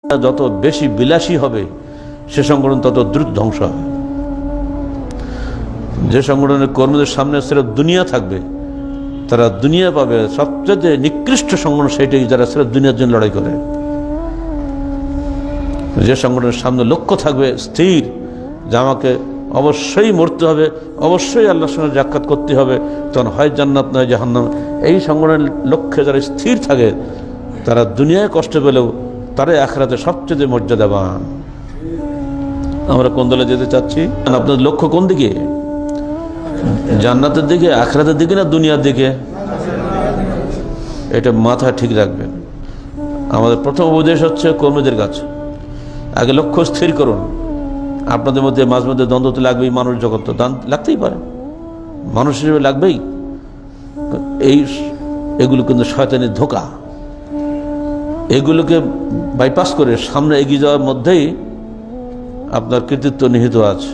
যত বেশি বিলাসী হবে সে সংগঠন তত দ্রুত ধ্বংস হবে। যে সংগঠনের কর্মীদের সামনে সির্ফ দুনিয়া থাকবে তারা দুনিয়া পাবে। সবচেয়ে নিকৃষ্ট সংগঠন সেটাই যারা সির্ফ দুনিয়ার জন্য লড়াই করে। যে সংগঠনের সামনে লক্ষ্য থাকবে স্থির যে আমাকে অবশ্যই মরতে হবে, অবশ্যই আল্লাহর সঙ্গে সাক্ষাৎ করতে হবে, তখন হয় জান্নাত নয় জাহান্নাম। এই সংগঠনের লক্ষ্যে যারা স্থির থাকে তারা দুনিয়ায় কষ্ট পেলেও তারাই আখিরাতে সবচেয়ে মর্যাদাবান। আমরা কোন দলে যেতে চাচ্ছি? আপনার লক্ষ্য কোন দিকে? জান্নাতের দিকে, আখিরাতের দিকে না দুনিয়ার দিকে? এটা মাথায় ঠিক রাখবেন। আমাদের প্রথম উপদেশ হচ্ছে কর্মীদের কাছে আগে লক্ষ্য স্থির করুন। আপনাদের মধ্যে মাঝে মধ্যে দ্বন্দ্ব তো লাগবেই, মানুষ জগৎ তো লাগতেই পারে, মানুষ হিসেবে লাগবেই। এগুলো কিন্তু শয়তানের ধোঁকা। এগুলোকে বাইপাস করে সামনে এগিয়ে যাওয়ার মধ্যেই আপনার কৃতিত্ব নিহিত আছে।